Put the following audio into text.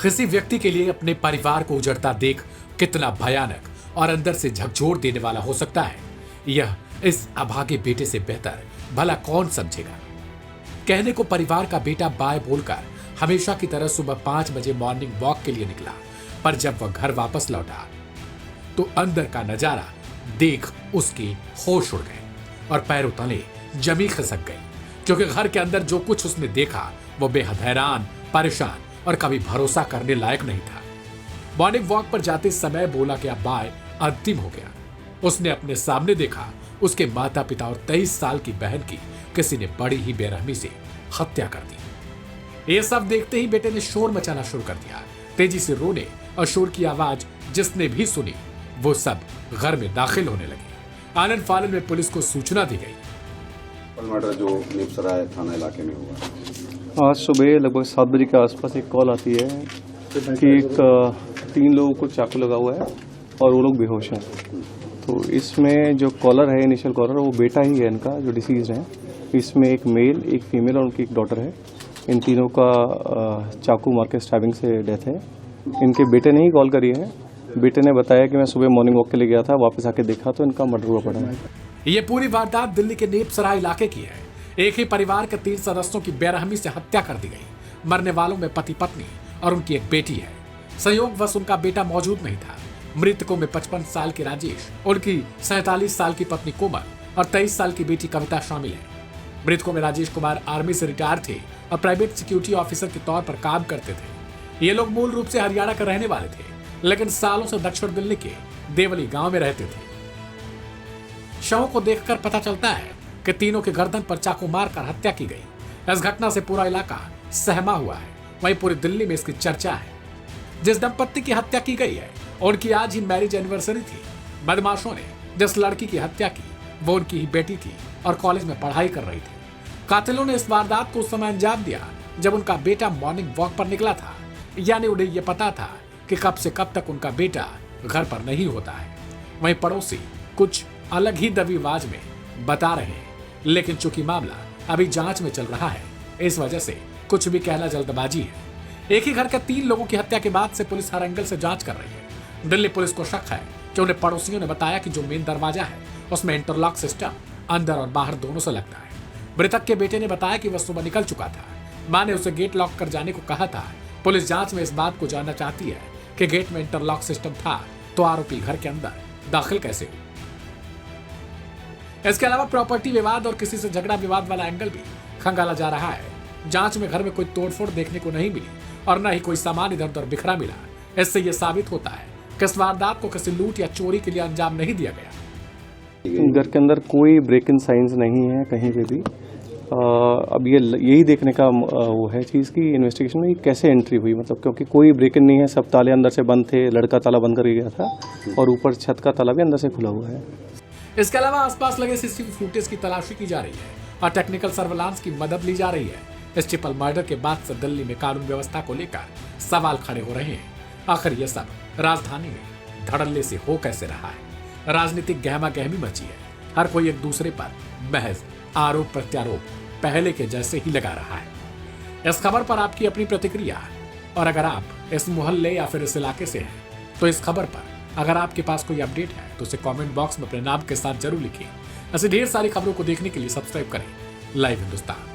किसी व्यक्ति के लिए अपने परिवार को उजड़ता देख कितना भयानक और अंदर से झकझोर देने वाला हो सकता है, यह इस अभागे बेटे से बेहतर भला कौन समझेगा। कहने को परिवार का बेटा बाय बोलकर हमेशा की तरह सुबह 5 बजे मॉर्निंग वॉक के लिए निकला, पर जब वह घर वापस लौटा तो अंदर का नजारा देख उसके होश उड़ गए और पैरों तले जमी खिसक गई, क्योंकि घर के अंदर जो कुछ उसने देखा वो बेहद हैरान, परेशान और कभी भरोसा करने लायक नहीं था। मॉर्निंग वॉक पर जाते समय बोला कि अब बाय अंतिम हो गया। उसने अपने सामने देखा उसके माता पिता और 23 साल की बहन की किसी ने बड़ी ही बेरहमी से हत्या कर दी। ये सब देखते ही बेटे ने शोर मचाना शुरू कर दिया। तेजी से रोने और शोर की आवाज जिसने भी सुनी वो सब घर में दाखिल होने लगे। आनन फानन में पुलिस को सूचना दी गई। मर्डर जो नीपसराय थाना इलाके में हुआ, आज सुबह लगभग 7 बजे के आसपास एक कॉल आती है कि 3 लोगों को चाकू लगा हुआ है और वो लोग बेहोश हैं। तो इसमें जो कॉलर है, इनिशियल कॉलर, वो बेटा ही है इनका जो डिसीज है। इसमें एक मेल, एक फीमेल और उनकी एक डॉटर है। इन तीनों का चाकू मार के स्टैबिंग से डेथ है। इनके बेटे ने ही कॉल करी है। बेटे ने बताया कि मैं सुबह मॉर्निंग वॉक के लिए गया था, वापस आके देखा तो इनका मर्डर हुआ पड़ा है। ये पूरी वारदात दिल्ली के नेपसराय इलाके की है। एक ही परिवार के 3 सदस्यों की बेरहमी से हत्या कर दी गई। मरने वालों में पति पत्नी और उनकी एक बेटी है। संयोगवश उनका बेटा मौजूद नहीं था। मृतकों में 55 साल के राजेश, उनकी 47 साल की पत्नी कोमल और 23 साल की बेटी कविता शामिल है। मृतकों में राजेश कुमार आर्मी से रिटायर थे और प्राइवेट सिक्योरिटी ऑफिसर के तौर पर काम करते थे। ये लोग मूल रूप से हरियाणा के रहने वाले थे, लेकिन सालों से दक्षिण दिल्ली के देवली गांव में रहते थे। शवों को देखकर पता चलता है कि तीनों के गर्दन पर चाकू मारकर हत्या की गई। इस घटना से पूरा इलाका सहमा हुआ है। वहीं पूरी दिल्ली में इसकी चर्चा है। जिस दंपत्ति की हत्या की गई है उनकी आज ही मैरिज एनिवर्सरी थी। बदमाशों ने जिस लड़की की हत्या की वो उनकी ही बेटी थी और कॉलेज में पढ़ाई कर रही थी। कातिलों ने इस वारदात को उस समय अंजाम दिया जब उनका बेटा मॉर्निंग वॉक पर निकला था, यानी उन्हें यह पता था कि कब से कब तक उनका बेटा घर पर नहीं होता है। वहीं पड़ोसी कुछ अलग ही दबीवाज में बता रहे हैं, लेकिन चूंकि मामला अभी जांच में चल रहा है, इस वजह से कुछ भी कहना जल्दबाजी है। एक ही घर के 3 लोगों की हत्या के बाद से पुलिस हर एंगल से जांच कर रही है। दिल्ली पुलिस को शक है कि उन्हें पड़ोसियों ने बताया कि जो मेन दरवाजा है उसमें इंटरलॉक सिस्टम अंदर और बाहर दोनों से लगता है। मृतक के बेटे ने बताया कि वह सुबह निकल चुका था। मां ने उसे गेट लॉक कर जाने को कहा था। पुलिस जांच में इस बात को जानना चाहती है कि गेट में इंटरलॉक सिस्टम था तो आरोपी घर के अंदर दाखिल कैसे हुए। इसके अलावा प्रॉपर्टी विवाद और किसी से झगड़ा विवाद वाला एंगल भी खंगाला जा रहा है। जांच में घर में कोई तोड़फोड़ देखने को नहीं मिली और न ही कोई सामान इधर उधर बिखरा मिला। इससे यह साबित होता है कि इस वारदात को किसी लूट या चोरी के लिए अंजाम नहीं दिया गया। घर के अंदर कोई ब्रेक इन साइंस नहीं है कहीं पे भी। अब यही देखने का वो है चीज़ की इन्वेस्टिगेशन में कैसे एंट्री हुई, मतलब क्योंकि कोई ब्रेक इन नहीं है, सब ताले अंदर से बंद थे। लड़का ताला बंद कर गया था और ऊपर छत का ताला भी अंदर से खुला हुआ है। इसके अलावा आसपास लगे सीसीटीवी फुटेज की तलाशी की जा रही है और टेक्निकल सर्विलांस की मदद ली जा रही है। इस ट्रिपल मर्डर के बाद से दिल्ली में कानून व्यवस्था को लेकर सवाल खड़े हो रहे हैं। आखिर यह सब राजधानी में धड़ल्ले से हो कैसे रहा है। राजनीतिक गहमा गहमी मची है। हर कोई एक दूसरे पर महज आरोप प्रत्यारोप पहले के जैसे ही लगा रहा है। इस खबर पर आपकी अपनी प्रतिक्रिया, और अगर आप इस मोहल्ले या फिर इस इलाके से हैं तो इस खबर पर अगर आपके पास कोई अपडेट है तो उसे कमेंट बॉक्स में अपने नाम के साथ जरूर लिखिए। ऐसी ढेर सारी खबरों को देखने के लिए सब्सक्राइब करें लाइव हिंदुस्तान।